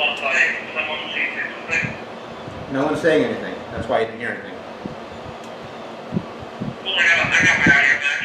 No one's saying anything. That's why you didn't hear anything. Well, I got my audio back.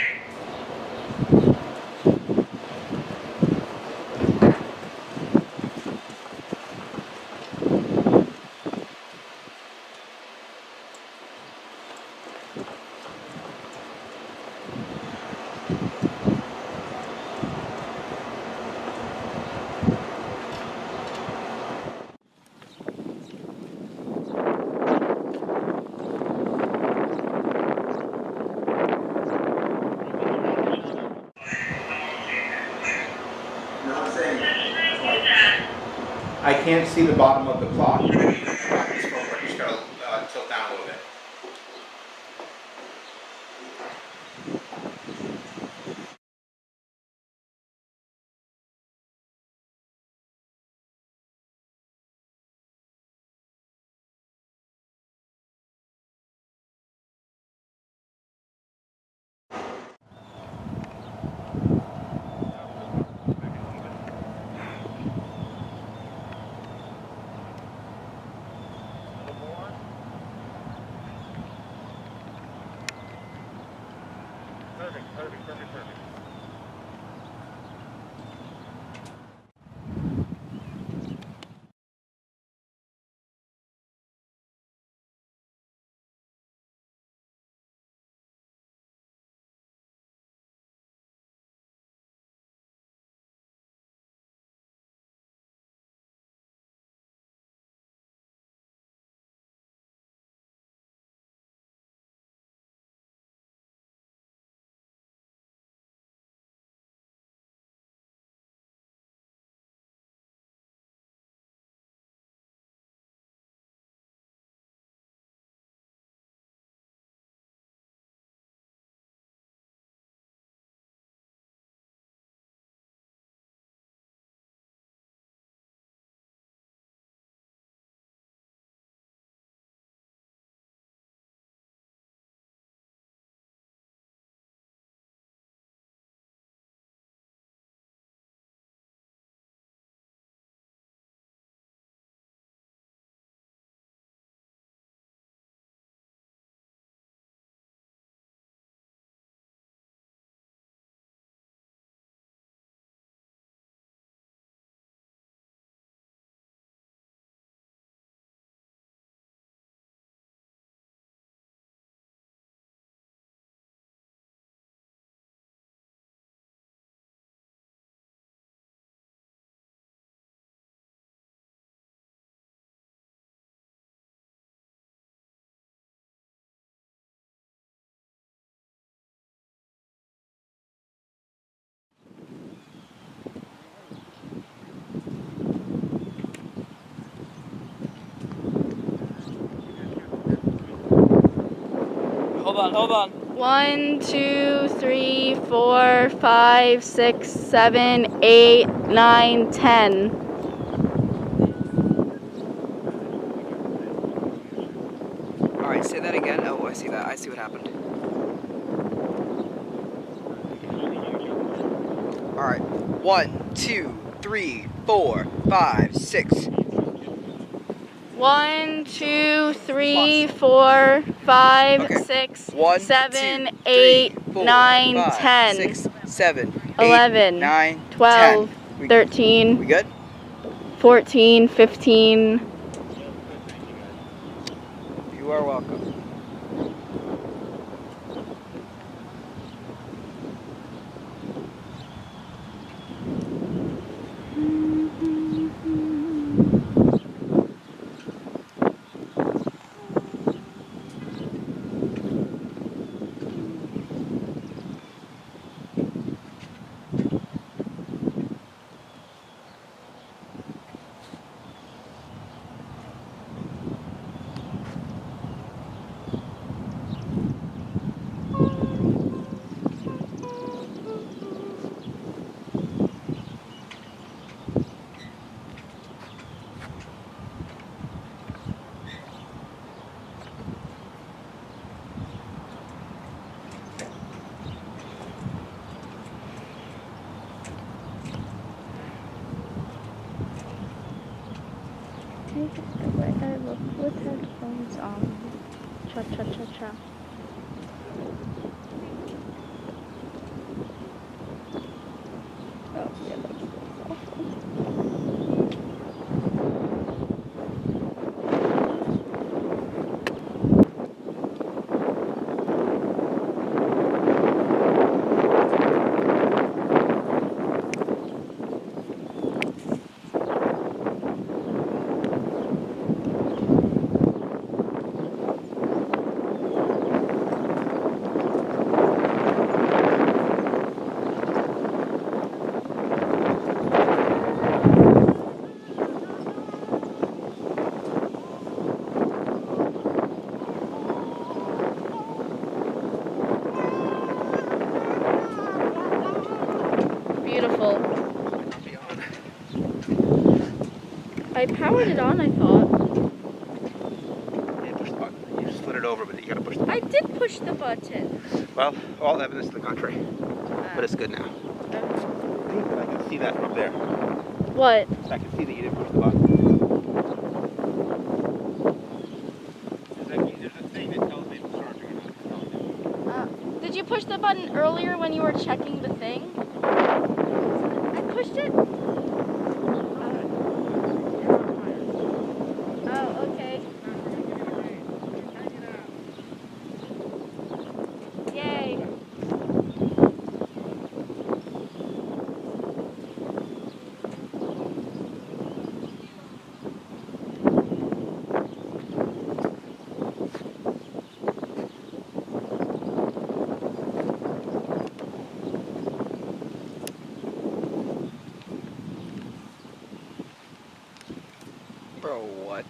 No one's saying anything. That's why. I can't see the bottom of the clock. You just gotta tilt down a little bit. Perfect. 1, 2, 3, 4, 5, 6, 7, 8, 9, 10. Alright, say that again. Oh, I see that. I see what happened. Alright. 1, 2, 3, 4, 5, 6. 1, 2, 3, 4, 5, 6, 7, 8, 9, 10, 6, 7, 11, 9, 12, 10. 13, We good? 14, 15. You are welcome. I look with headphones on. Cha cha cha cha. Oh yeah, that's awful. Beautiful. I powered it on, I thought. Yeah, push the button. You just slid it over, but you gotta push the I button. did push the button. Well, all evidence to the contrary. But it's good now. I can see that from up there. What? I can see that you didn't push the button. There's a thing that tells me it's charging. Did you push the button earlier when you were checking the thing? I pushed it? Oh, okay. Yay. Bro, what?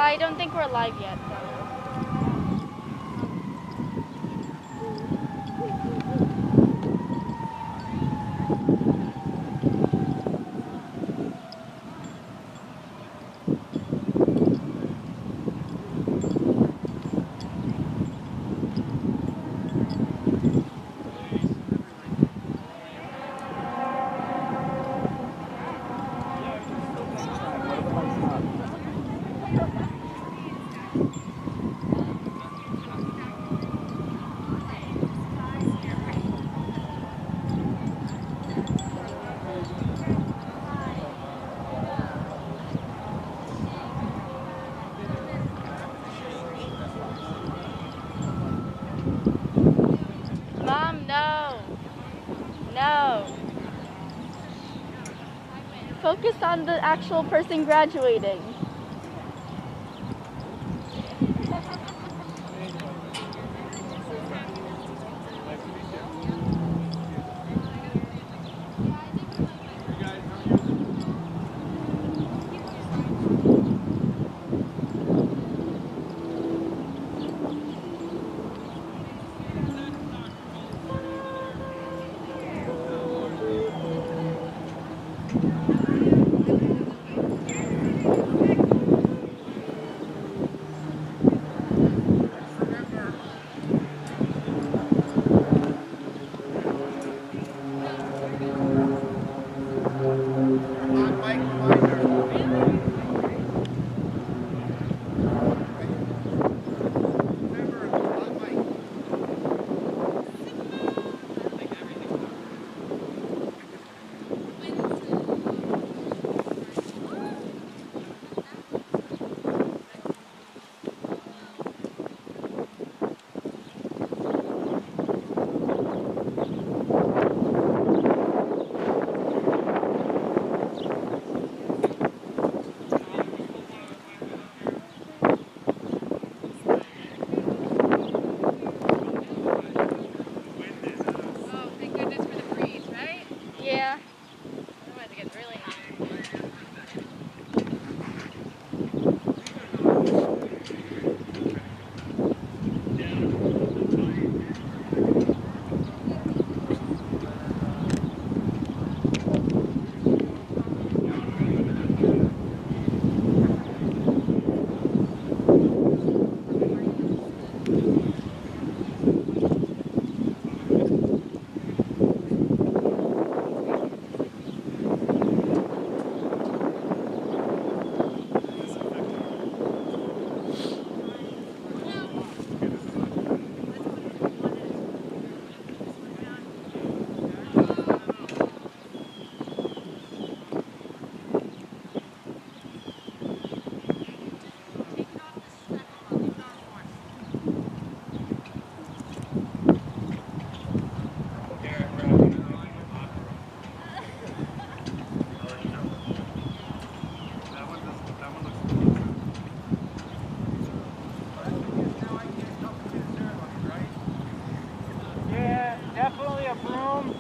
I don't think we're live yet, though. Mom, no. No. Focus on the actual person graduating. Yeah. Otherwise it gets really hot. Definitely a broom.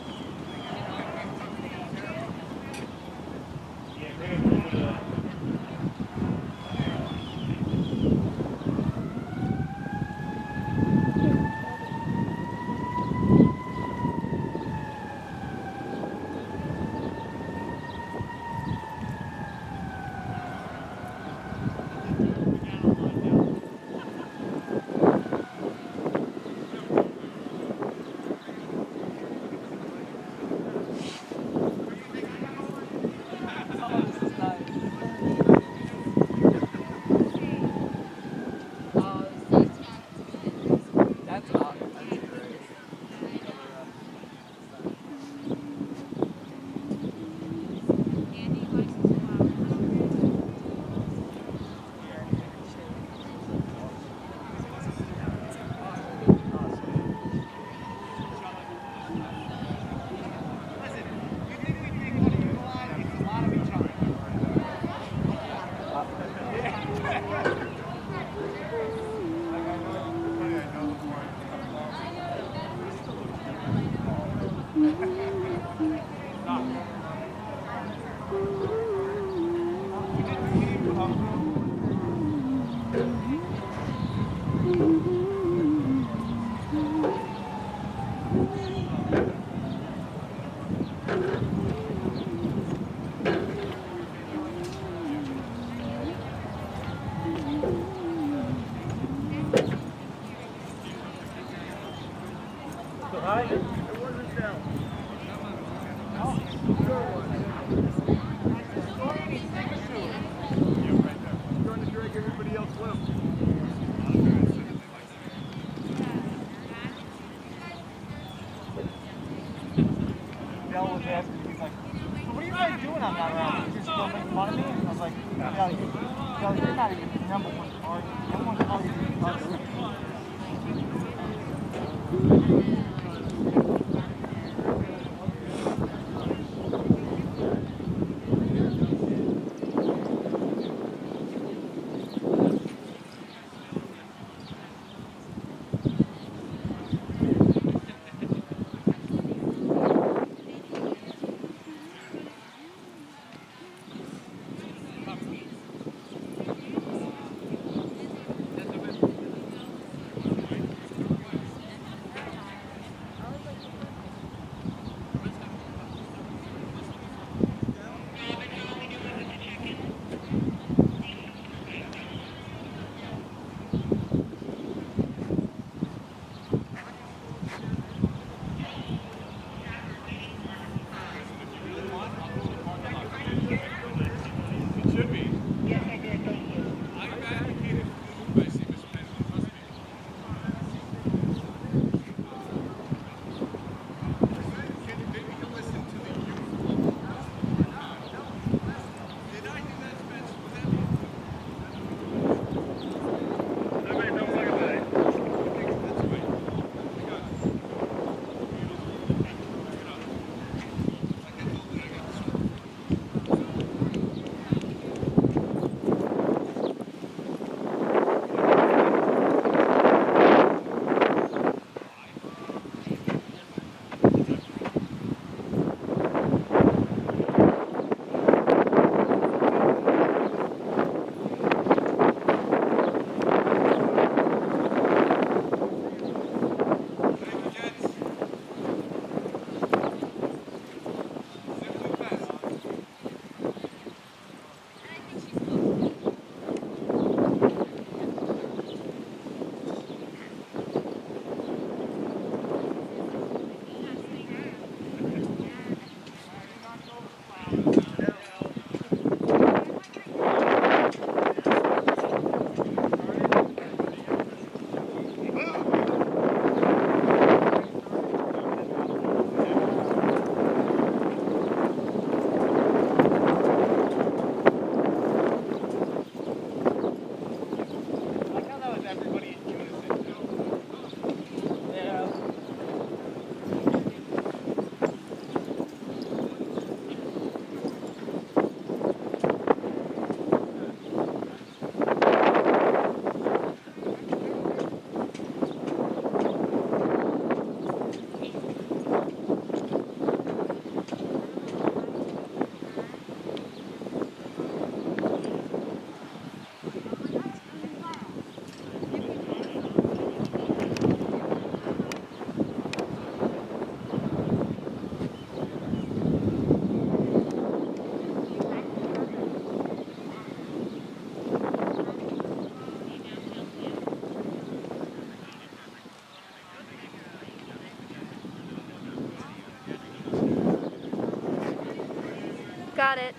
Got it.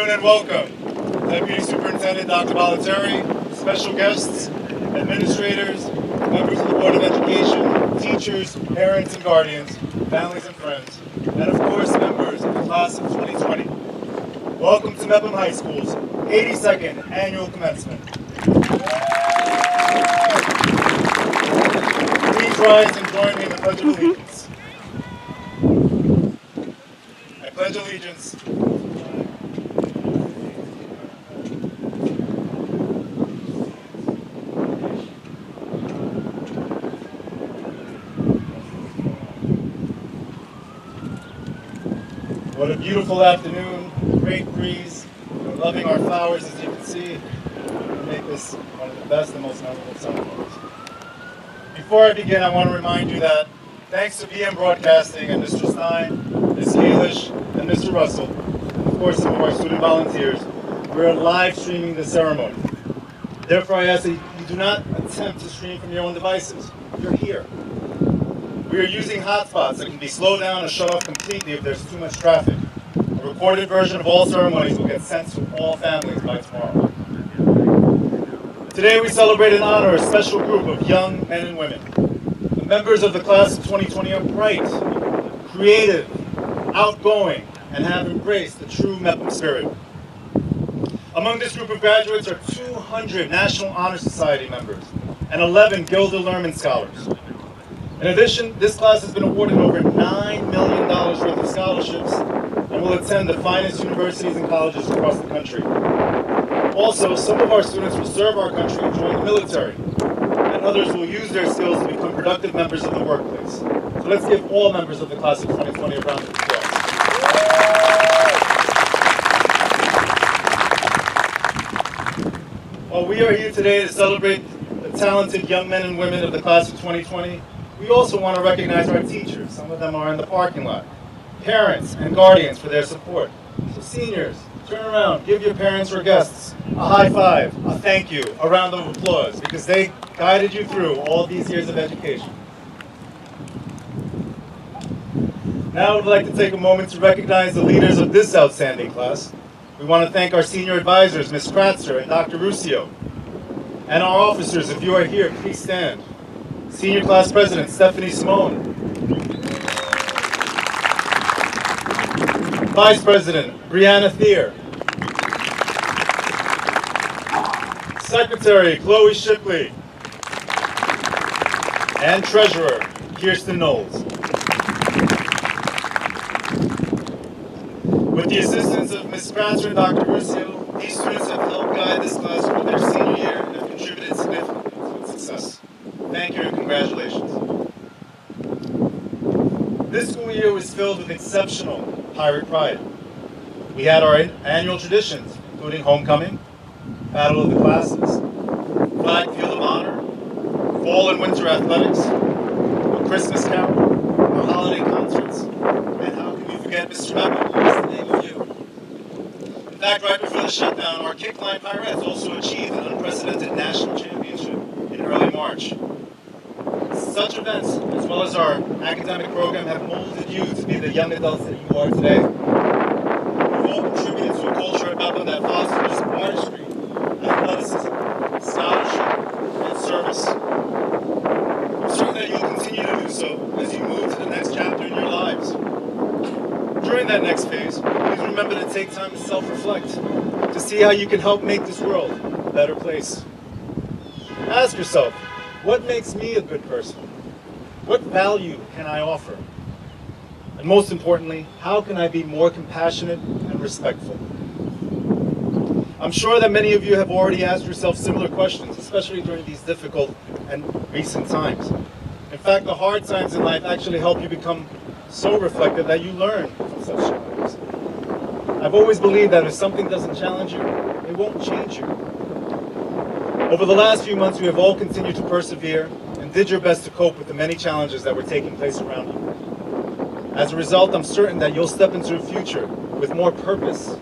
afternoon and welcome. Deputy Superintendent Dr. Bollettieri, special guests, administrators, members of the Board of Education, teachers, parents and guardians, families and friends, and of course members of the class of 2020. Welcome to Mepham High School's 82nd annual commencement. Please rise and join me in the Pledge of Allegiance. I pledge allegiance. What a beautiful afternoon, great breeze. We're loving our flowers, as you can see. We make this one of the best and most memorable ceremonies. Before I begin, I want to remind you that thanks to BM Broadcasting and Mr. Stein, Ms. Kalish, and Mr. Russell, and of course some of our student volunteers, we're live streaming the ceremony. Therefore, I ask that you do not attempt to stream from your own devices. You're here. We are using hotspots that can be slowed down or shut off completely if there's too much traffic. A recorded version of all ceremonies will get sent to all families by tomorrow. Today we celebrate and honor a special group of young men and women. The members of the class of 2020 are bright, creative, outgoing, and have embraced the true Mepham spirit. Among this group of graduates are 200 National Honor Society members and 11 Gilder Lehrman Scholars. In addition, this class has been awarded over $9 million worth of scholarships and will attend the finest universities and colleges across the country. Also, some of our students will serve our country and join the military, and others will use their skills to become productive members of the workplace. So let's give all members of the class of 2020 a round of applause. While we are here today to celebrate the talented young men and women of the class of 2020, we also want to recognize our teachers. Some of them are in the parking lot. Parents and guardians for their support. So seniors, turn around, give your parents or guests a high five, a thank you, a round of applause, because they guided you through all these years of education. Now I would like to take a moment to recognize the leaders of this outstanding class. We want to thank our senior advisors, Ms. Kratzer and Dr. Ruscio. And our officers, if you are here, please stand. Senior Class President Stephanie Simone. Vice President Brianna Thier. Secretary Chloe Shipley. And Treasurer Kirsten Knowles. With the assistance of Ms. Kratzer and Dr. Ruscio, these students have helped guide this class through their senior year and have contributed significantly to its success. Thank you and congratulations. This school year was filled with exceptional pirate pride. We had our annual traditions, including homecoming, battle of the classes, flag field of honor, fall and winter athletics, a Christmas carol, our holiday concerts, and how can we forget Mr. Mepham, what's the name of you? In fact, right before the shutdown, our Kickline Pirates also achieved an unprecedented national championship in early March. Such events, as well as our academic program, have molded you to be the young adults that you are today. You've all contributed to a culture at Mepham that fosters artistry, athleticism, scholarship, and service. I'm certain that you'll continue to do so as you move to the next chapter in your lives. During that next phase, please remember to take time to self-reflect, to see how you can help make this world a better place. Ask yourself, what makes me a good person? What value can I offer? And most importantly, how can I be more compassionate and respectful? I'm sure that many of you have already asked yourself similar questions, especially during these difficult and recent times. In fact, the hard times in life actually help you become so reflective that you learn from such challenges. I've always believed that if something doesn't challenge you, it won't change you. Over the last few months, you have all continued to persevere and did your best to cope with the many challenges that were taking place around you. As a result, I'm certain that you'll step into a future with more purpose,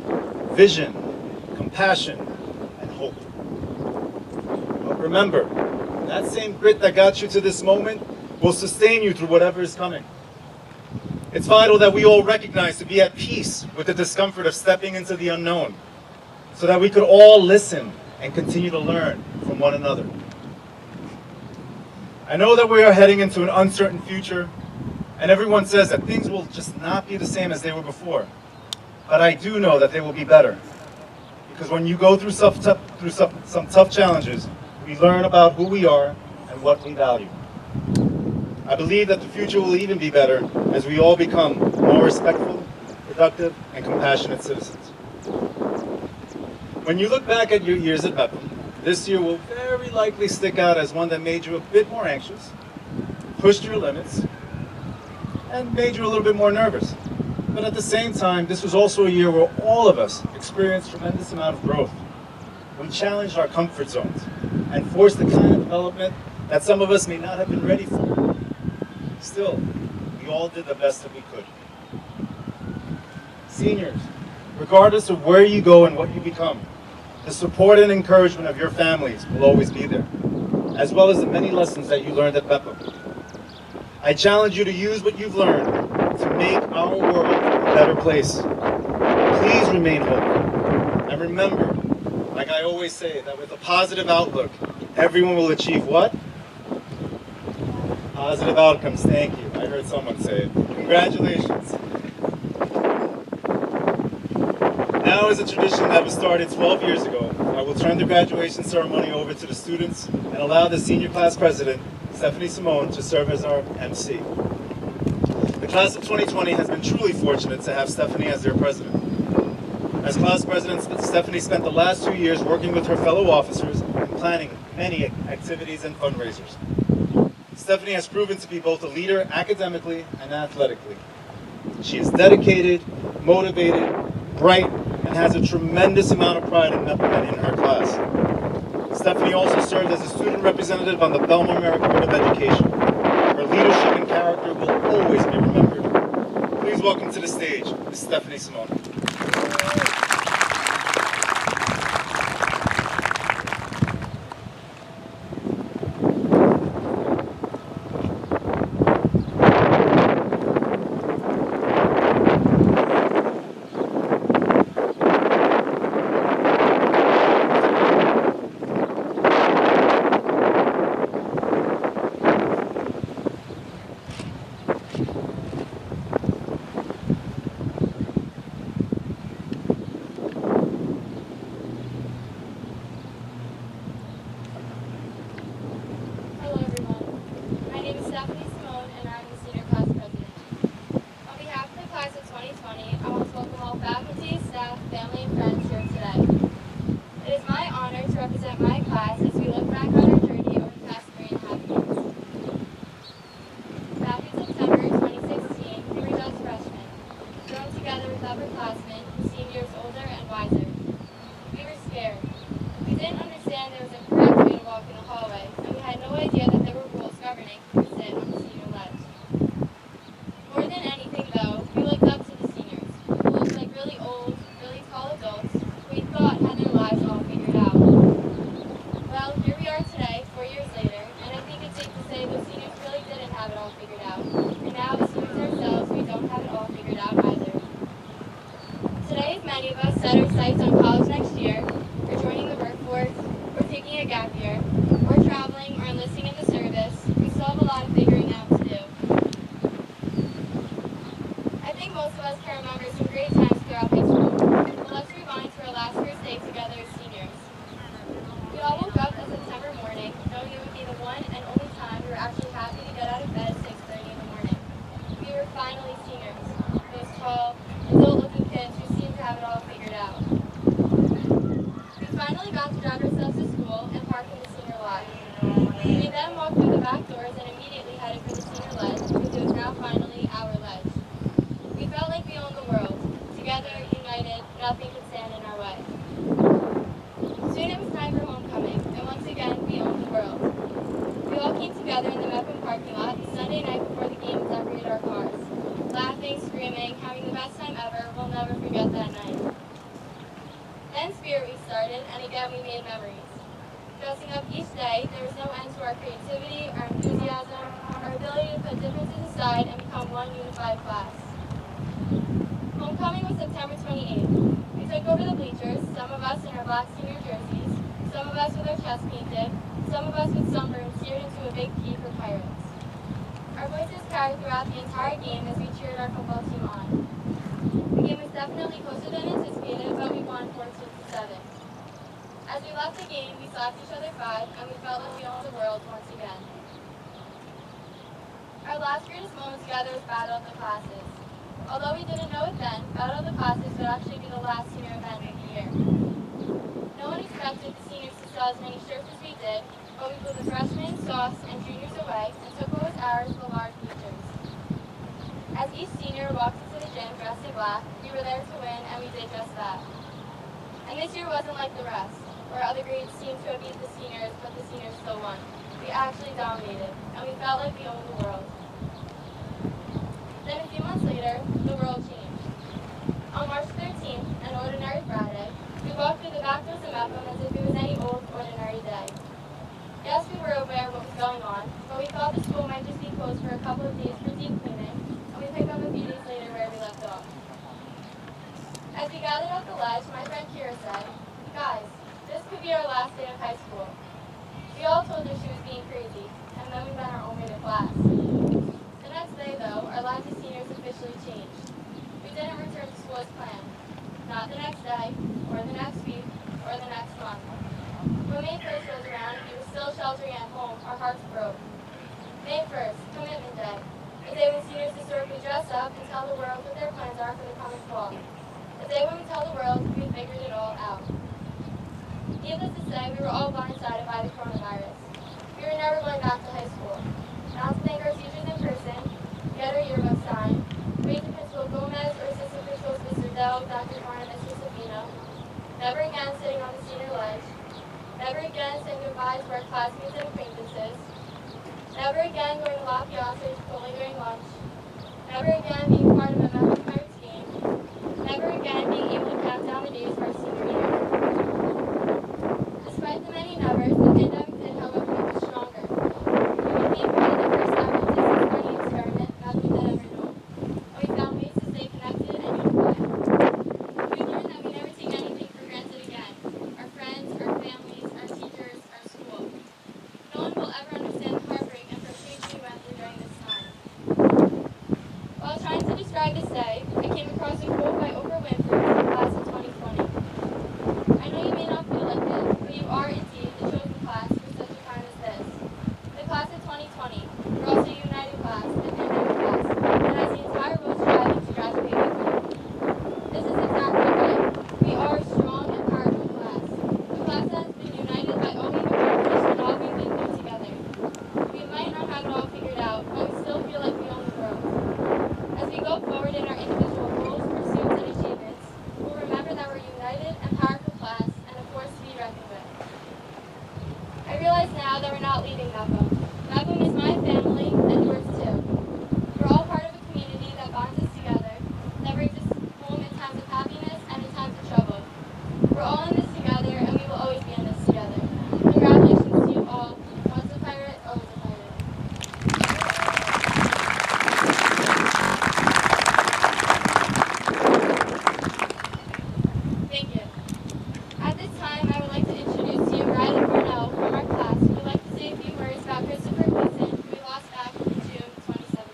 vision, compassion, and hope. But remember, that same grit that got you to this moment will sustain you through whatever is coming. It's vital that we all recognize to be at peace with the discomfort of stepping into the unknown so that we could all listen and continue to learn from one another. I know that we are heading into an uncertain future, and everyone says that things will just not be the same as they were before. But I do know that they will be better. Because when you go through some tough challenges, we learn about who we are and what we value. I believe that the future will even be better as we all become more respectful, productive, and compassionate citizens. When you look back at your years at Mepham, this year will very likely stick out as one that made you a bit more anxious, pushed your limits, and made you a little bit more nervous. But at the same time, this was also a year where all of us experienced tremendous amount of growth. We challenged our comfort zones and forced the kind of development that some of us may not have been ready for. Still, we all did the best that we could. Seniors, regardless of where you go and what you become, the support and encouragement of your families will always be there, as well as the many lessons that you learned at Mepham. I challenge you to use what you've learned to make our world a better place. Please remain hopeful. And remember, like I always say, that with a positive outlook, everyone will achieve what? Positive outcomes. Thank you. I heard someone say it. Congratulations. Now is a tradition that was started 12 years ago. I will turn the graduation ceremony over to the students and allow the senior class president, Stephanie Simone, to serve as our MC. The class of 2020 has been truly fortunate to have Stephanie as their president. As class president, Stephanie spent the last 2 years working with her fellow officers and planning many activities and fundraisers. Stephanie has proven to be both a leader academically and athletically. She is dedicated, motivated, bright, and has a tremendous amount of pride in Mepham and in her class. Stephanie also served as a student representative on the Belmont Merit Board of Education. Her leadership and character will always be remembered. Please welcome to the stage, Ms. Stephanie Simone. Homecoming was September 28th. We took over the bleachers, some of us in our black senior jerseys, some of us with our chests painted, some of us with sunburns seared into a big P for Pirates. Our voices carried throughout the entire game as we cheered our football team on. The game was definitely closer than anticipated, but we won 14-7. As we left the game, we slapped each other 5, and we felt like we owned the world once again. Our last greatest moment together was Battle of the Classes. Although we didn't know it then, Battle of the Classes would actually be the last senior event of the year. No one expected the seniors to sell as many shirts as we did, but we blew the freshmen, softs, and juniors away and took what was ours, the large bleachers. As each senior walked into the gym dressed in black, we were there to win, and we did just that. And this year wasn't like the rest, where other grades seemed to have beat the seniors, but the seniors still won. We actually dominated, and we felt like we owned the world. Then a few months later, the world changed. On March 13th, an ordinary Friday, we walked through the back doors of Mepham as if it was any old, ordinary day. Yes, we were aware of what was going on, but we thought the school might just be closed for a couple of days for deep cleaning, and we picked up a few days later where we left off. As we gathered at the ledge, my friend Kira said, "Guys, this could be our last day of high school." We all told her she was being crazy, and then we went our own way to class. The next day, though, our lives as seniors officially changed. We didn't return to school as planned. Not the next day, or the next week, or the next month. When May 1st rolled around and we were still sheltering at home, our hearts broke. May 1st, Commitment Day, a day when seniors historically dress up and tell the world what their plans are for the coming fall. A day when we tell the world we figured it all out. Needless to say, we were all blindsided by the coronavirus. We were never going back to high school. Now to thank our teachers in person, get our yearbook signed, wait to Principal Gomez or Assistant Principals Mr. Dell, Dr. Barnum, and Mr. Sabino. Never again sitting on the senior ledge. Never again saying goodbye to our classmates and acquaintances. Never again going to La Piazza or Chipotle during lunch. Never again being part of a Mepham Pirates game. Never again being able to count down the days of our senior year. Despite the many nevers, the pandemic did, however, make us stronger. We became part of the first ever distance learning experiment Mepham had ever known, and we found ways to stay connected and unified. We learned that we never take anything for granted again. Our friends, our families, our teachers, our school. No one will ever understand the heartbreak and frustration we went through during this time. While trying to describe this day, I came across a quote by Oprah Winfrey from the class of 2020. I know you may not feel like it, but you are indeed the chosen class for such a time as this. The class of 2020, we're also a united class, the pandemic class, that has the entire world striving to graduate with you. This is exactly right. We are a strong and powerful class. A class that has been united by all we've accomplished and all we've been through together. We might not have it all figured out, but we still feel like we own the world. As we go forward in our individual goals, pursuits, and achievements, we'll remember that we're a united and powerful class and a force to be reckoned with. I realize now that we're not leaving Mepham. Mepham is my family and yours too. We're all part of a community that bonds us together, that brings us home in times of happiness and in times of trouble. We're all in this together, and we will always be in this together. Congratulations to you all. Once a pirate, always a pirate. Thank you. At this time, I would like to introduce to you Riley Cornell from our class, who would like to say a few words about Christopher Gleason, who we lost back in June 2017.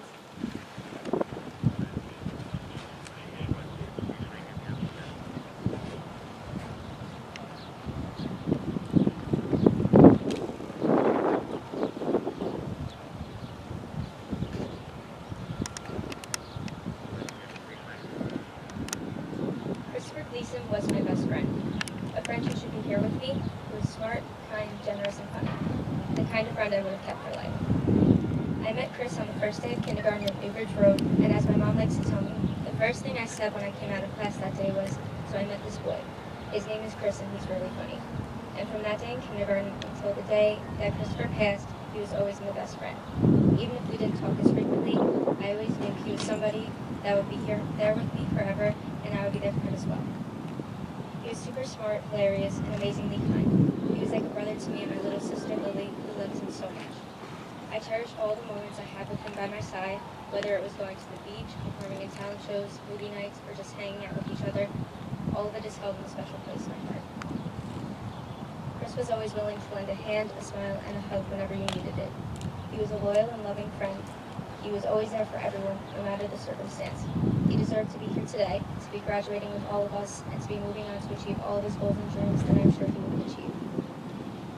Christopher Gleason was my best friend. A friend who should be here with me, who was smart, kind, generous, and funny. The kind of friend I would have kept for life. I met Chris on the first day of kindergarten at New Bridge Road, and as my mom likes to tell me, the first thing I said when I came out of class that day was, "So I met this boy. His name is Chris, and he's really funny." And from that day in kindergarten until the day that Christopher passed, he was always my best friend. Even if we didn't talk as frequently, I always knew he was somebody that would be there with me forever, and I would be there for him as well. He was super smart, hilarious, and amazingly kind. He was like a brother to me and my little sister Lily, who loves him so much. I cherish all the moments I had with him by my side, whether it was going to the beach, performing in talent shows, movie nights, or just hanging out with each other. all of it is held in a special place in my heart. Chris was always willing to lend a hand, a smile, and a hug whenever you needed it. He was a loyal and loving friend. He was always there for everyone, no matter the circumstance. He deserved to be here today, to be graduating with all of us, and to be moving on to achieve all of his goals and dreams that I'm sure he would have achieved.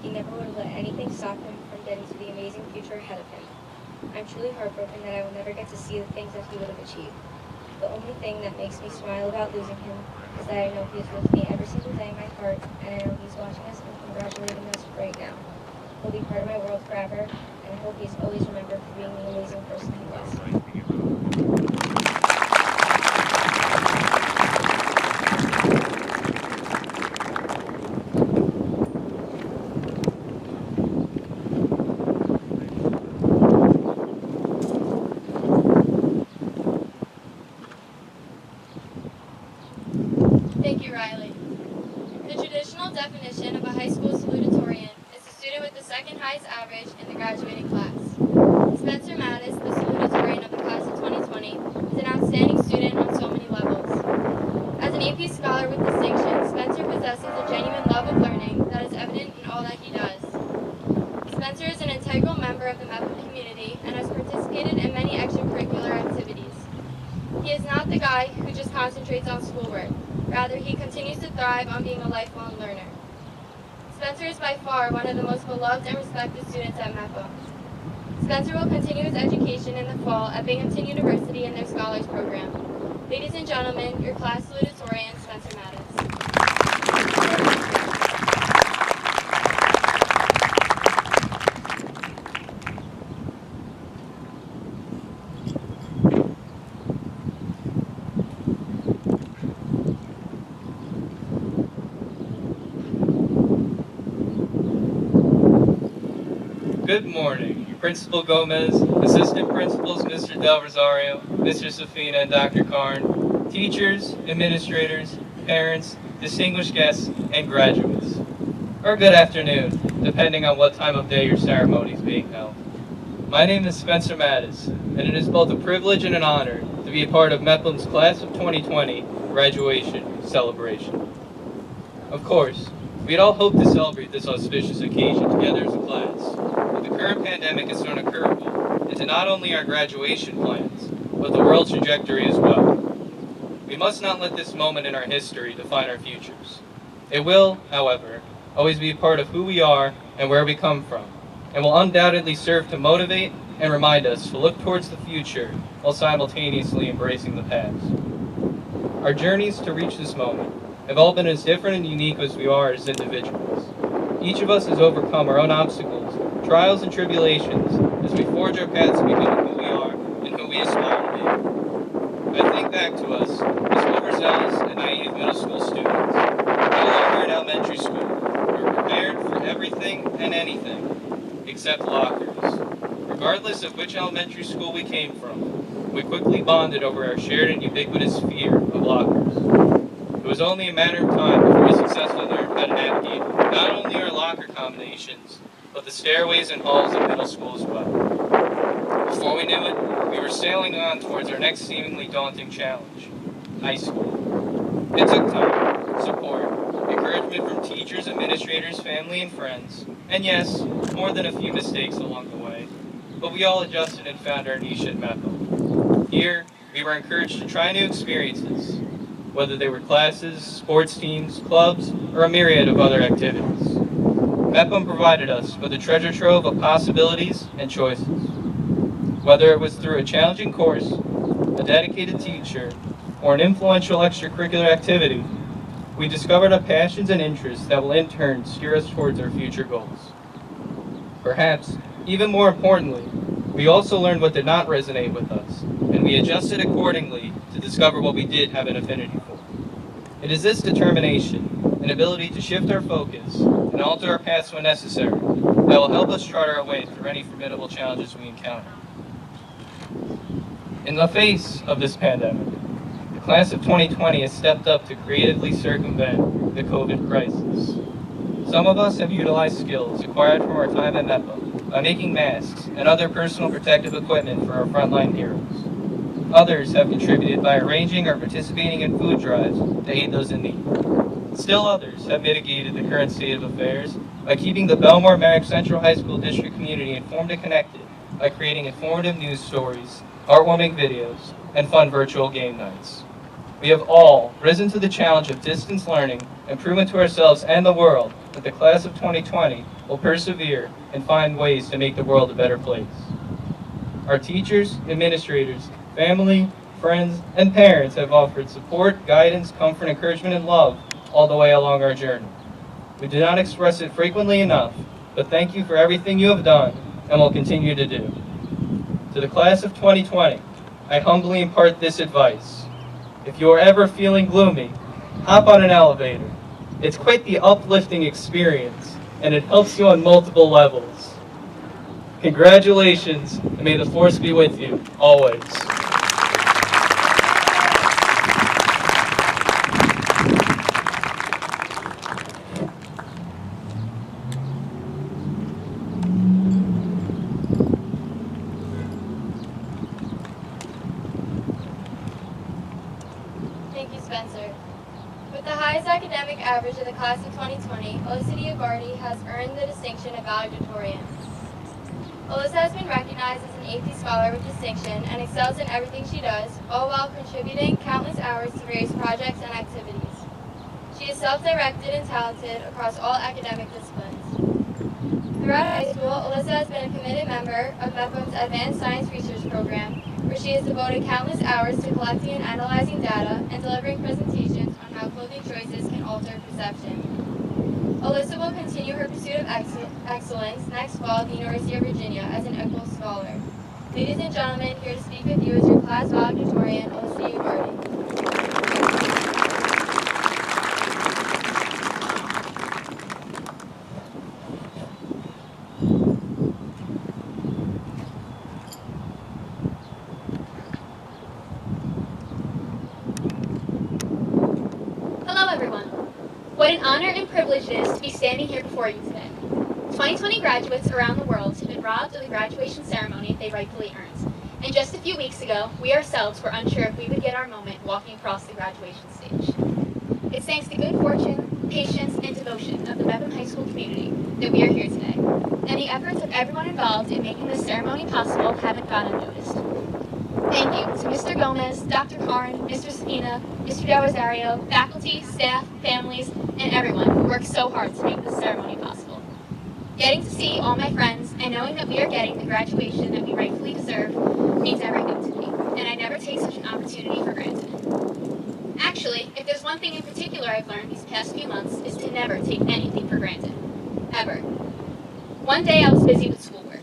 He never would have let anything stop him from getting to the amazing future ahead of him. I'm truly heartbroken that I will never get to see the things that he would have achieved. The only thing that makes me smile about losing him is that I know he is with me every single day in my heart, and I know he's watching us and congratulating us right now. He'll be part of my world forever, and I hope he's always remembered for being the amazing person he was. Thank you, Riley. The traditional definition of a high school salutatorian is a student with the second highest average in the graduating class. Spencer Mattis, the salutatorian of the class of 2020, is an outstanding student on so many levels. As an AP scholar with distinction, Spencer possesses a genuine love of learning that is evident in all that he does. Spencer is an integral member of the Mepham community and has participated in many extracurricular activities. He is not the guy who just concentrates on schoolwork. Rather, he continues to thrive on being a lifelong learner. Spencer is by far one of the most beloved and respected students at Mepham. Spencer will continue his education in the fall at Binghamton University in their Scholars Program. Ladies and gentlemen, your class salutatorian, Spencer Mattis. Good morning. Principal Gomez, Assistant Principals Mr. Del Rosario, Mr. Safina, and Dr. Karn, teachers, administrators, parents, distinguished guests, and graduates. Or good afternoon, depending on what time of day your ceremony is being held. My name is Spencer Mattis, and it is both a privilege and an honor to be a part of Mepham's Class of 2020 graduation celebration. Of course, we'd all hoped to celebrate this auspicious occasion together as a class, but the current pandemic has thrown a curveball into not only our graduation plans, but the world's trajectory as well. We must not let this moment in our history define our futures. It will, however, always be a part of who we are and where we come from, and will undoubtedly serve to motivate and remind us to look towards the future while simultaneously embracing the past. Our journeys to reach this moment have all been as different and unique as we are as individuals. Each of us has overcome our own obstacles, trials, and tribulations as we forge our paths to becoming who we are and who we aspire to be. I think back to us as overzealous and naive middle school students. No longer in elementary school, we were prepared for everything and anything except lockers. Regardless of which elementary school we came from, we quickly bonded over our shared and ubiquitous fear of lockers. It was only a matter of time before we successfully learned how to navigate not only our locker combinations, but the stairways and halls of middle school as well. Before we knew it, we were sailing on towards our next seemingly daunting challenge, high school. It took time, support, encouragement from teachers, administrators, family, and friends, and yes, more than a few mistakes along the way, but we all adjusted and found our niche at Mepham. Here, we were encouraged to try new experiences, whether they were classes, sports teams, clubs, or a myriad of other activities. Mepham provided us with a treasure trove of possibilities and choices. Whether it was through a challenging course, a dedicated teacher, or an influential extracurricular activity, we discovered our passions and interests that will in turn steer us towards our future goals. Perhaps, even more importantly, we also learned what did not resonate with us, and we adjusted accordingly to discover what we did have an affinity for. It is this determination and ability to shift our focus and alter our paths when necessary that will help us chart our way through any formidable challenges we encounter. In the face of this pandemic, the class of 2020 has stepped up to creatively circumvent the COVID crisis. Some of us have utilized skills acquired from our time at Mepham by making masks and other personal protective equipment for our frontline heroes. Others have contributed by arranging or participating in food drives to aid those in need. Still others have mitigated the current state of affairs by keeping the Belmore Merrick Central High School District community informed and connected by creating informative news stories, heartwarming videos, and fun virtual game nights. We have all risen to the challenge of distance learning and proven to ourselves and the world that the class of 2020 will persevere and find ways to make the world a better place. Our teachers, administrators, family, friends, and parents have offered support, guidance, comfort, encouragement, and love all the way along our journey. We do not express it frequently enough, but thank you for everything you have done and will continue to do. To the class of 2020, I humbly impart this advice. If you are ever feeling gloomy, hop on an elevator. It's quite the uplifting experience, and it helps you on multiple levels. Congratulations, and may the force be with you, always. Thank you, Spencer. With the highest academic average of the class of 2020, Alyssa Diabardi has earned the distinction of valedictorian. Alyssa has been recognized as an AP scholar with distinction and excels in everything she does, all while contributing countless hours to various projects and activities. She is self-directed and talented across all academic disciplines. Throughout high school, Alyssa has been a committed member of Mepham's Advanced Science Research Program, where she has devoted countless hours to collecting and analyzing data and delivering presentations on how clothing choices can alter perception. Alyssa will continue her pursuit of excellence next fall at the University of Virginia as an Equal Scholar. Ladies and gentlemen, here to speak with you is your class valedictorian, Alyssa Diabardi. What an honor and privilege it is to be standing here before you today. 2020 graduates around the world have been robbed of the graduation ceremony they rightfully earned. And just a few weeks ago, we ourselves were unsure if we would get our moment walking across the graduation stage. It's thanks to good fortune, patience, and devotion of the Mepham High School community that we are here today. And the efforts of everyone involved in making this ceremony possible haven't gone unnoticed. Thank you to Mr. Gomez, Dr. Karn, Mr. Spina, Mr. Del Rosario, faculty, staff, families, and everyone who worked so hard to make this ceremony possible. Getting to see all my friends and knowing that we are getting the graduation that we rightfully deserve means everything to me, and I never take such an opportunity for granted. Actually, if there's one thing in particular I've learned these past few months is to never take anything for granted. Ever. One day I was busy with schoolwork.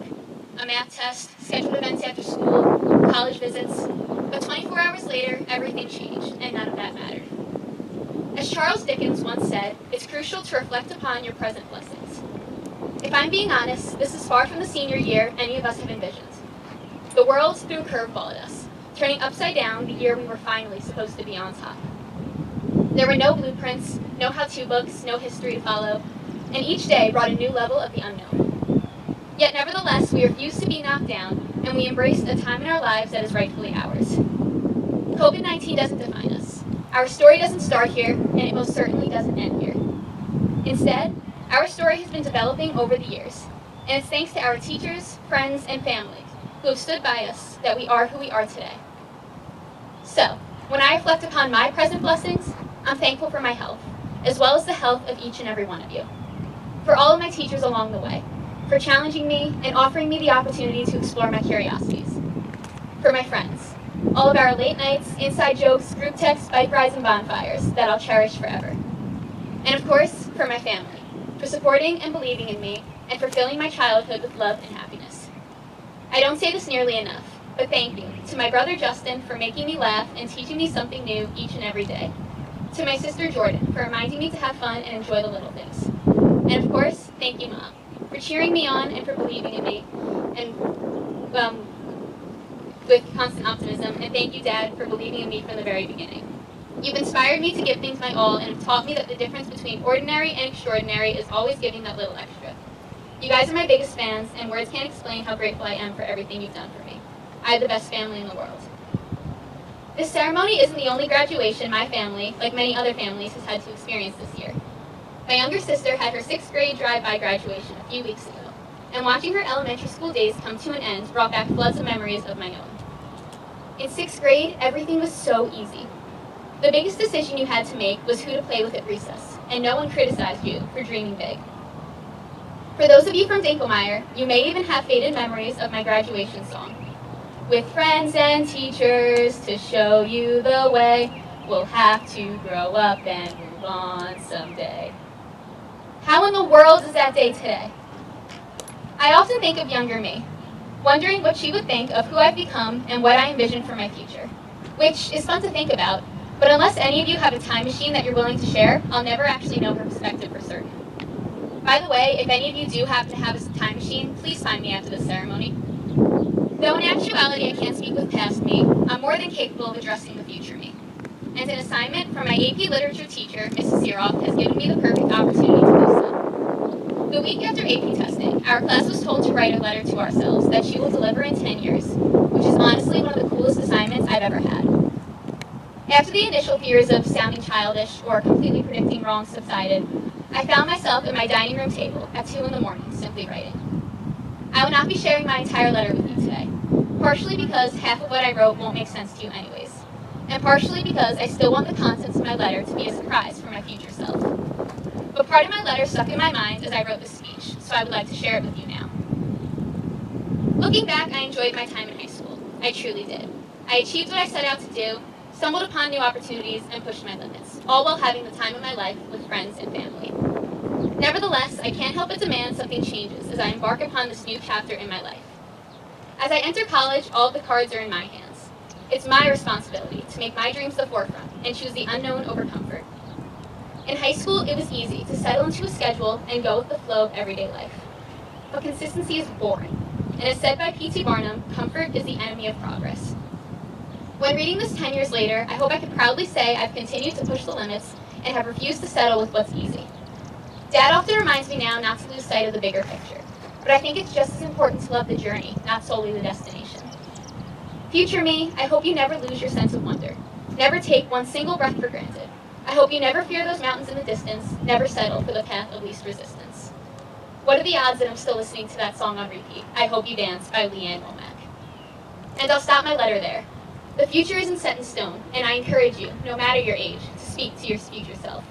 A math test, scheduled events after school, college visits, but 24 hours later, everything changed, and none of that mattered. As Charles Dickens once said, it's crucial to reflect upon your present blessings. If I'm being honest, this is far from the senior year any of us have envisioned. The world threw a curveball at us, turning upside down the year we were finally supposed to be on top. There were no blueprints, no how-to books, no history to follow, and each day brought a new level of the unknown. Yet nevertheless, we refused to be knocked down, and we embraced a time in our lives that is rightfully ours. COVID-19 doesn't define us. Our story doesn't start here, and it most certainly doesn't end here. Instead, our story has been developing over the years, and it's thanks to our teachers, friends, and family who have stood by us that we are who we are today. So, when I reflect upon my present blessings, I'm thankful for my health, as well as the health of each and every one of you. For all of my teachers along the way, for challenging me and offering me the opportunity to explore my curiosities. For my friends, all of our late nights, inside jokes, group texts, bike rides, and bonfires that I'll cherish forever. And of course, for my family, for supporting and believing in me, and for filling my childhood with love and happiness. I don't say this nearly enough, but thank you to my brother Justin for making me laugh and teaching me something new each and every day. To my sister Jordan for reminding me to have fun and enjoy the little things. And of course, thank you, Mom, for cheering me on and for believing in me, and with constant optimism. And thank you, Dad, for believing in me from the very beginning. You've inspired me to give things my all and have taught me that the difference between ordinary and extraordinary is always giving that little extra. You guys are my biggest fans, and words can't explain how grateful I am for everything you've done for me. I have the best family in the world. This ceremony isn't the only graduation my family, like many other families, has had to experience this year. My younger sister had her 6th grade drive-by graduation a few weeks ago, and watching her elementary school days come to an end brought back floods of memories of my own. In 6th grade, everything was so easy. The biggest decision you had to make was who to play with at recess, and no one criticized you for dreaming big. For those of you from Dinkelmeyer, you may even have faded memories of my graduation song. With friends and teachers to show you the way, we'll have to grow up and move on someday. How in the world is that day today? I often think of younger me, wondering what she would think of who I've become and what I envision for my future, which is fun to think about, but unless any of you have a time machine that you're willing to share, I'll never actually know her perspective for certain. By the way, if any of you do happen to have a time machine, please find me after this ceremony. Though in actuality I can't speak with past me, I'm more than capable of addressing the future me. And an assignment from my AP Literature teacher, Mrs. Searoff, has given me the perfect opportunity to do so. The week after AP testing, our class was told to write a letter to ourselves that she will deliver in 10 years, which is honestly one of the coolest assignments I've ever had. After the initial fears of sounding childish or completely predicting wrong subsided, I found myself at my dining room table at 2 in the morning, simply writing. I will not be sharing my entire letter with you today, partially because half of what I wrote won't make sense to you anyways, and partially because I still want the contents of my letter to be a surprise for my future self. But part of my letter stuck in my mind as I wrote this speech, so I would like to share it with you now. Looking back, I enjoyed my time in high school. I truly did. I achieved what I set out to do, stumbled upon new opportunities, and pushed my limits, all while having the time of my life with friends and family. Nevertheless, I can't help but demand something changes as I embark upon this new chapter in my life. As I enter college, all of the cards are in my hands. It's my responsibility to make my dreams the forefront and choose the unknown over comfort. In high school, it was easy to settle into a schedule and go with the flow of everyday life. But consistency is boring, and as said by P.T. Barnum, comfort is the enemy of progress. When reading this 10 years later, I hope I can proudly say I've continued to push the limits and have refused to settle with what's easy. Dad often reminds me now not to lose sight of the bigger picture, but I think it's just as important to love the journey, not solely the destination. Future me, I hope you never lose your sense of wonder. Never take one single breath for granted. I hope you never fear those mountains in the distance, never settle for the path of least resistance. What are the odds that I'm still listening to that song on repeat, I Hope You Dance by Leanne Womack? And I'll stop my letter there. The future isn't set in stone, and I encourage you, no matter your age, to speak to your future self.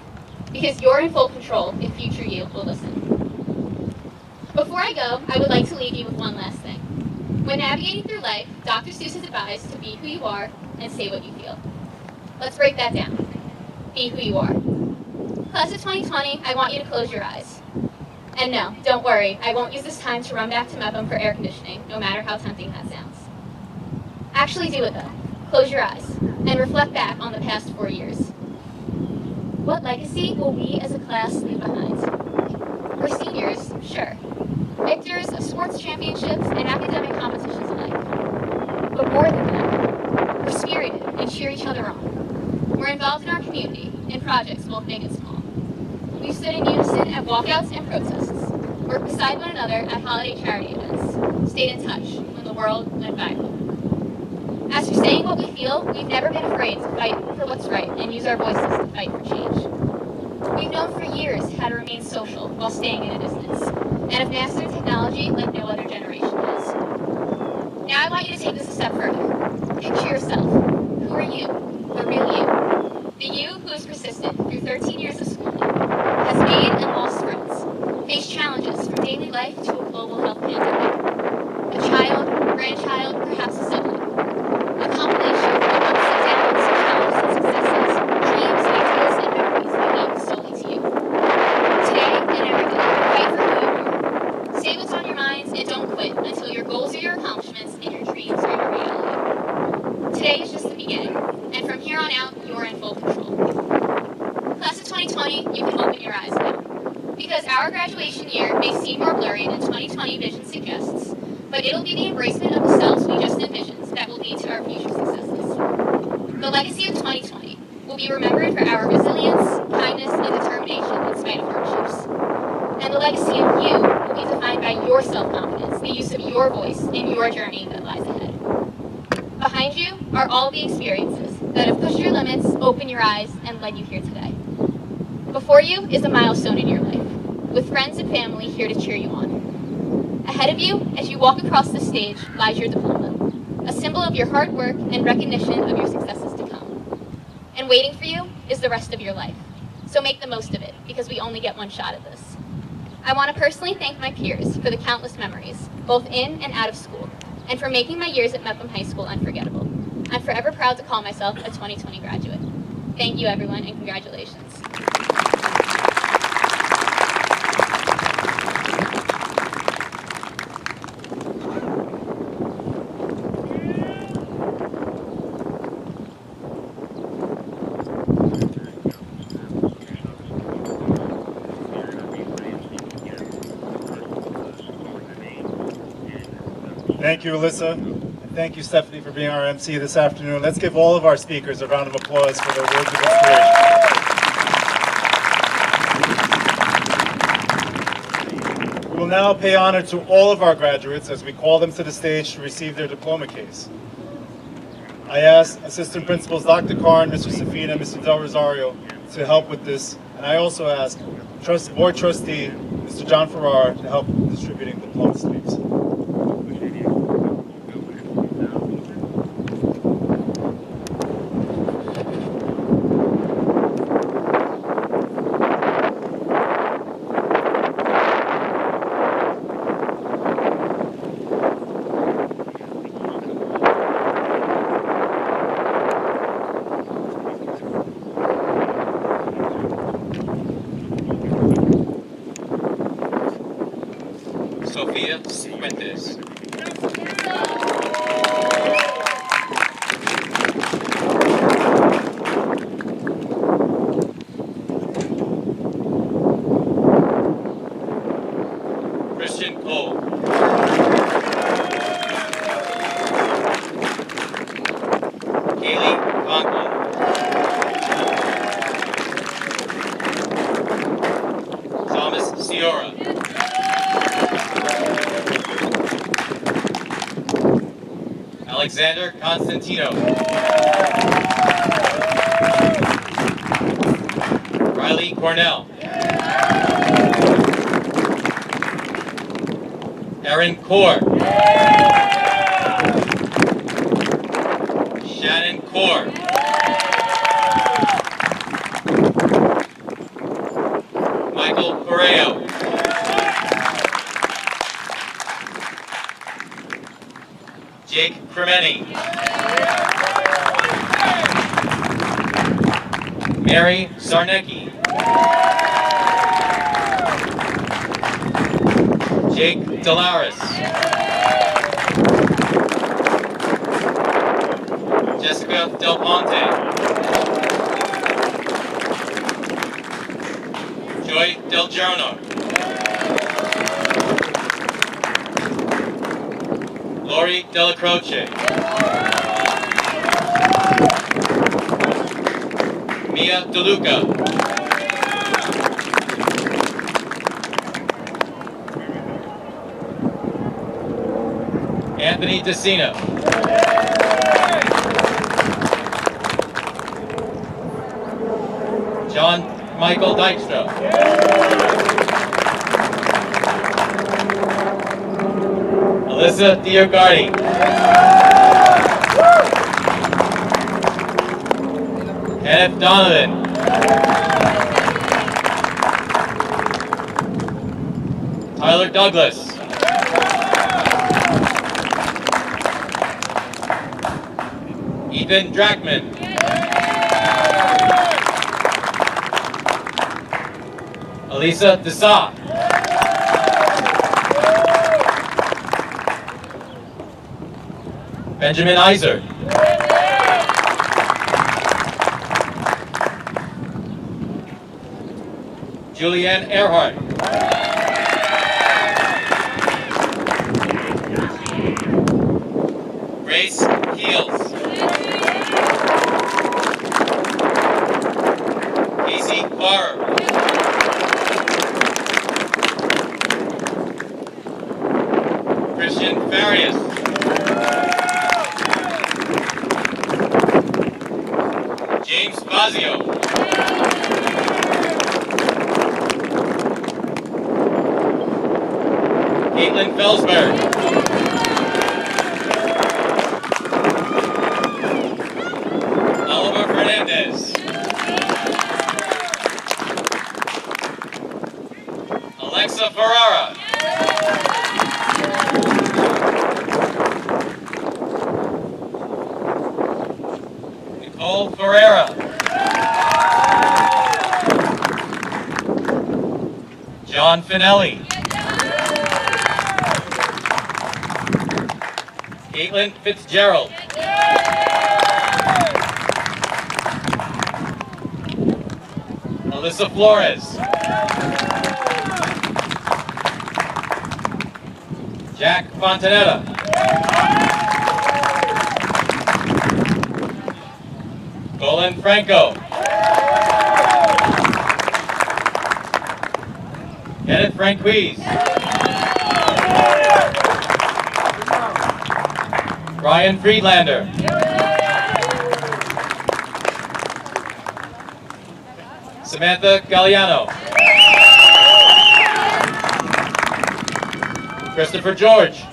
Because you're in full control if future you will listen. Before I go, I would like to leave you with one last thing. When navigating through life, Dr. Seuss has advised to be who you are and say what you feel. Let's break that down. Be who you are. Class of 2020, I want you to close your eyes. And no, don't worry, I won't use this time to run back to Mepham for air conditioning, no matter how tempting that sounds. Actually do it though. Close your eyes and reflect back on the past 4 years. What legacy will we as a class leave behind? We're seniors, sure. Victors of sports championships and academic competitions alike. But more than that, we're spirited and cheer each other on. We're involved in our community, in projects both big and small. We've stood in unison at walkouts and protests, worked beside one another at holiday charity events, stayed in touch when the world went viral. As for saying what we feel, we've never been afraid to fight for what's right and use our voices to fight for change. We've known for years how to remain social while staying in a distance, and have mastered technology like no other generation has. Now I want you to take this a step further. Picture yourself. Who are you? The real you. The you who is persistent through 13 years of schooling, has made and lost friends, faced challenges from daily life to a global health pandemic. A child, grandchild, perhaps a sibling. A compilation of ups and downs, challenges and successes, dreams, ideas, and memories unique solely to you. Today and every day, fight for who you are. Say what's on your minds and don't quit until your goals are your accomplishments and your dreams are your reality. Today is just the beginning, and from here on out, you're in full control. Class of 2020, you can open your eyes now. Because our graduation year may seem more blurry than 2020 vision suggests, but it'll be the embracement of the selves we just envisioned that will lead to our future successes. The legacy of 2020 will be remembered for our resilience, kindness, and determination in spite of hardships. And the legacy of you will be defined by your self-confidence, the use of your voice, and your journey that lies ahead. behind you are all the experiences that have pushed your limits, opened your eyes, and led you here today. Before you is a milestone in your life, with friends and family here to cheer you on. Ahead of you, as you walk across the stage, lies your diploma, a symbol of your hard work and recognition of your successes to come. And waiting for you is the rest of your life. So make the most of it, because we only get one shot at this. I want to personally thank my peers for the countless memories, both in and out of school, and for making my years at Mepham High School unforgettable. I'm forever proud to call myself a 2020 graduate. Thank you, everyone, and congratulations. Thank you, Alyssa. And thank you, Stephanie, for being our MC this afternoon. Let's give all of our speakers a round of applause for their words of inspiration. We will now pay honor to all of our graduates as we call them to the stage to receive their diploma case. I ask Assistant Principals Dr. Karn, Mr. Safina, Mr. Del Rosario to help with this. And I also ask Board Trustee, Mr. John Farrar, to help with distributing diploma sleeves. Sofia Fuentes. Christian Cole. Kaylee Conklin. Thomas Ciora. Alexander Constantino. Riley Cornell. Erin Kaur. Shannon Kaur. Michael Correo. Jake Cremeni. Mary Sarnecki. Jake Delaris. Jessica Del Ponte. Joy Del Giorno. Lori Della Croce. Mia DeLuca. Anthony DeCina. John Michael Dykstra. Alyssa Diogardi. Kenneth Donovan. Tyler Douglas. Ethan Drachman. Elisa Desa. Benjamin Iser. Julianne Earhart. Grace Heels. Casey Carr. Christian Farias. James Fazio. Caitlin Felsberg. Oliver Fernandez. Alexa Ferrara. Nicole Ferreira. John Finelli. Caitlin Fitzgerald. Alyssa Flores. Jack Fontanetta. Colin Franco. Kenneth Franquise. Brian Friedlander. Samantha Galliano. Christopher George.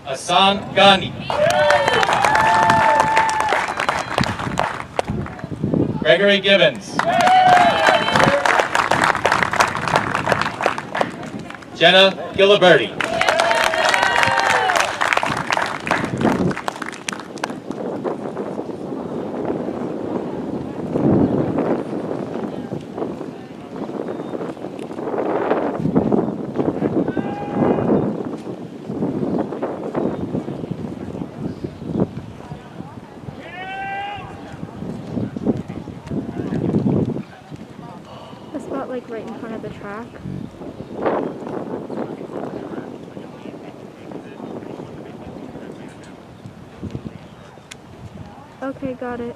Hassan Ghani. Gregory Gibbons. Jenna Gilliberti. The spot like right in front of the track. Okay, got it.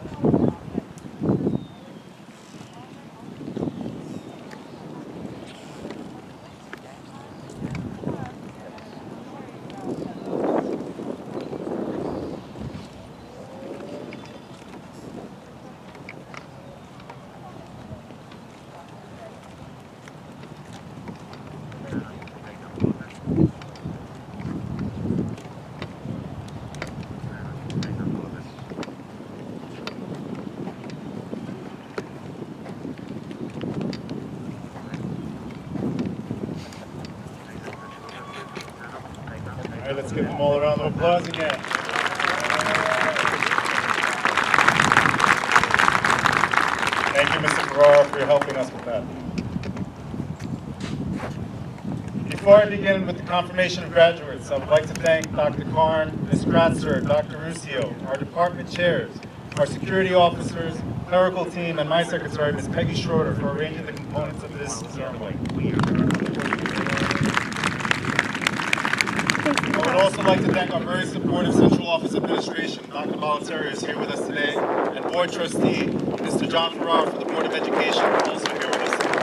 All right, let's give them all a round of applause again. Thank you, Mr. Ferrara, for helping us with that. Before I begin with the confirmation of graduates, I would like to thank Dr. Karn, Ms. Kratzer, Dr. Ruscio, our department chairs, our security officers, clerical team, and my secretary, Ms. Peggy Schroeder, for arranging the components of this ceremony. I would also like to thank our very supportive Central Office Administration. Dr. Bollettieri is here with us today, and Board Trustee, Mr. John Ferrara for the Board of Education, also here with us today.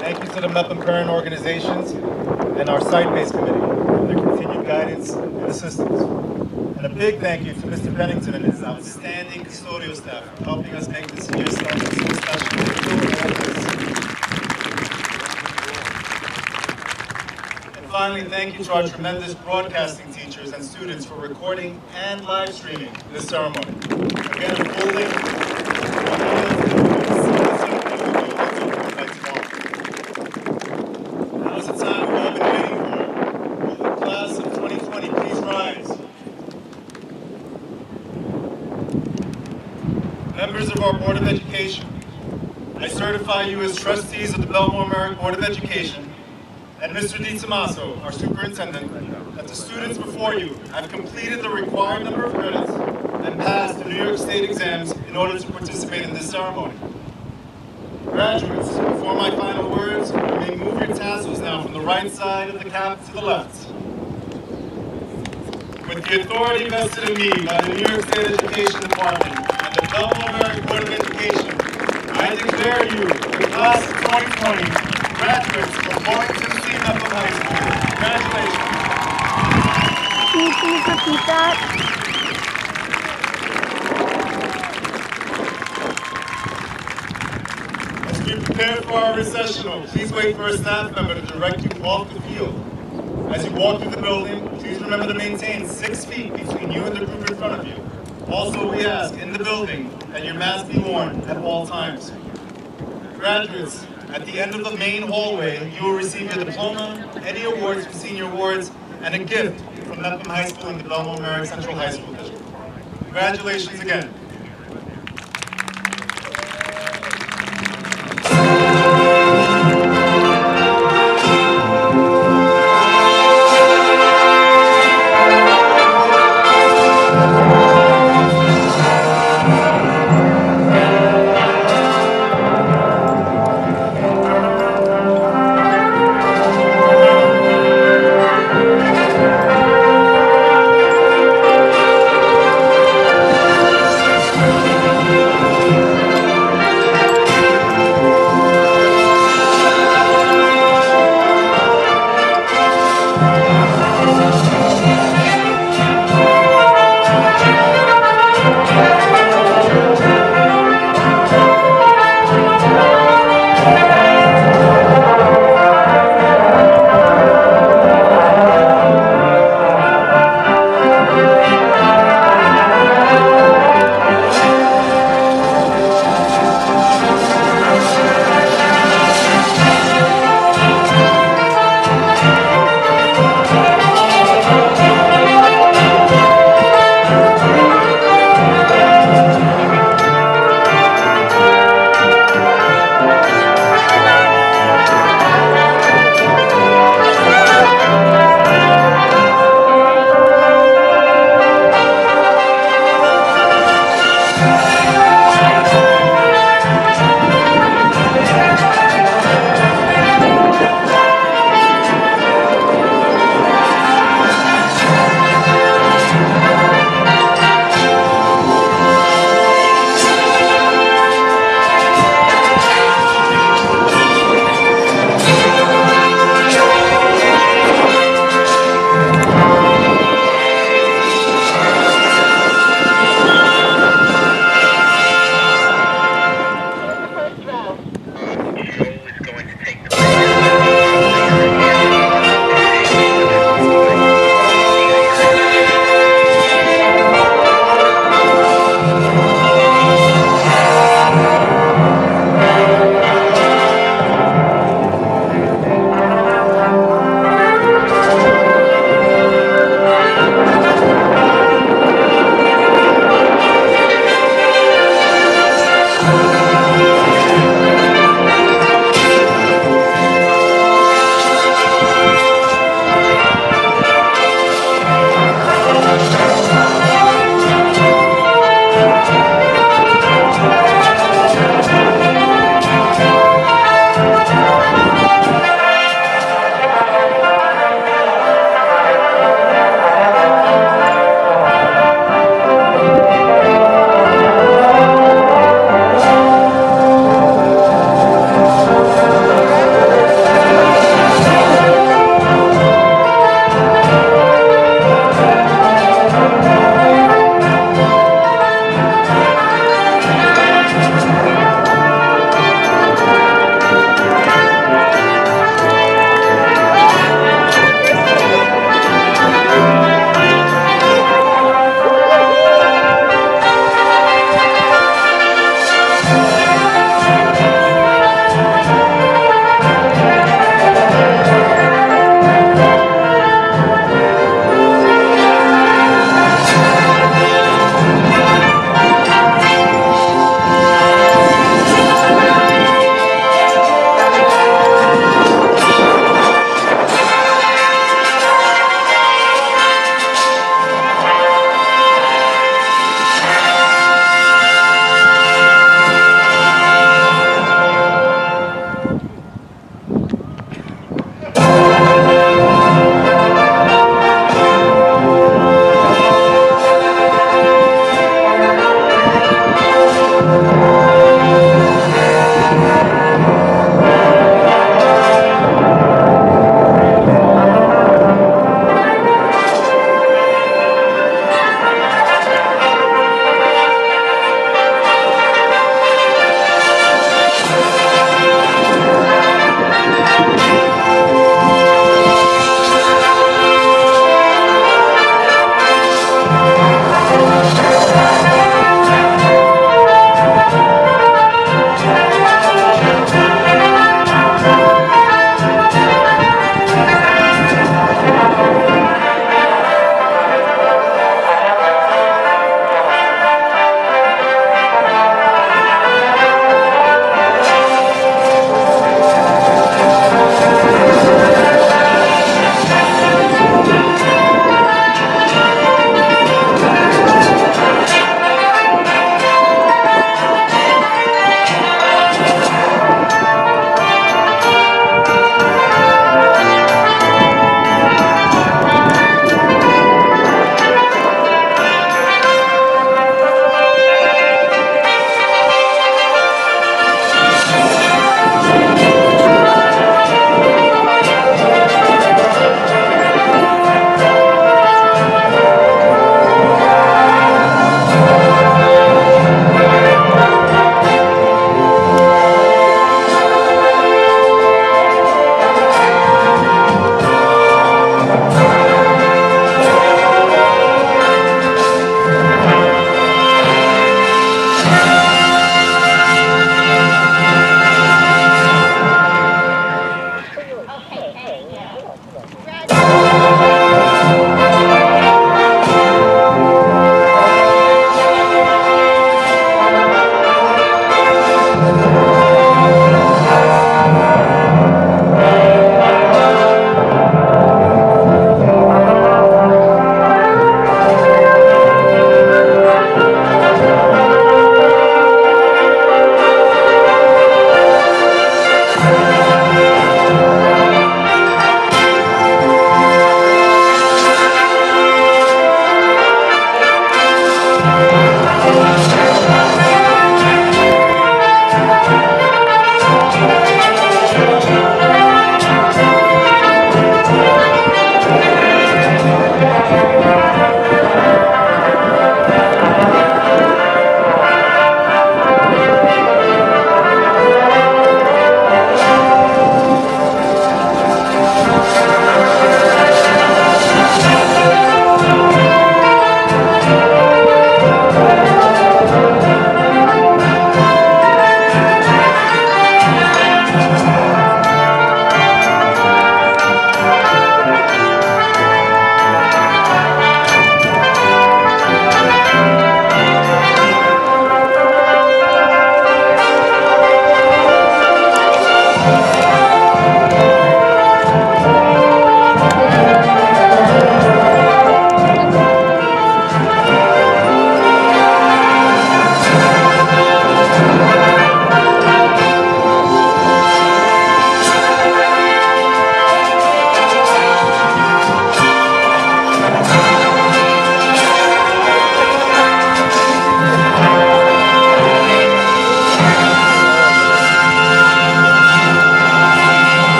Thank you to the Mepham parent organizations and our site-based committee for their continued guidance and assistance. And a big thank you to Mr. Pennington and his outstanding custodial staff for helping us make this year's session so special. Finally, thank you to our tremendous broadcasting teachers and students for recording and live streaming this ceremony. Again, a full link. Now is the time we've all been waiting for. Will the class of 2020 please rise? Members of our Board of Education, I certify you as trustees of the Belmore Merrick Board of Education and Mr. DiTomaso, our superintendent, that the students before you have completed the required number of credits and passed the New York State exams in order to participate in this ceremony. Graduates, before my final words, you may move your tassels now from the right side of the cap to the left. With the authority vested in me by the New York State Education Department and the Belmore Merrick Board of Education, I declare you, the class of 2020, graduates from Boynton C. Mepham High School. Congratulations. please repeat that? As we prepare for our recessional, please wait for a staff member to direct you off the field. As you walk through the building, please remember to maintain 6 feet between you and the group in front of you. Also, we ask in the building that your mask be worn at all times. Graduates, at the end of the main hallway, you will receive your diploma, any awards from Senior Awards, and a gift from Mepham High School and the Belmont Merritt Central High School District. Congratulations again.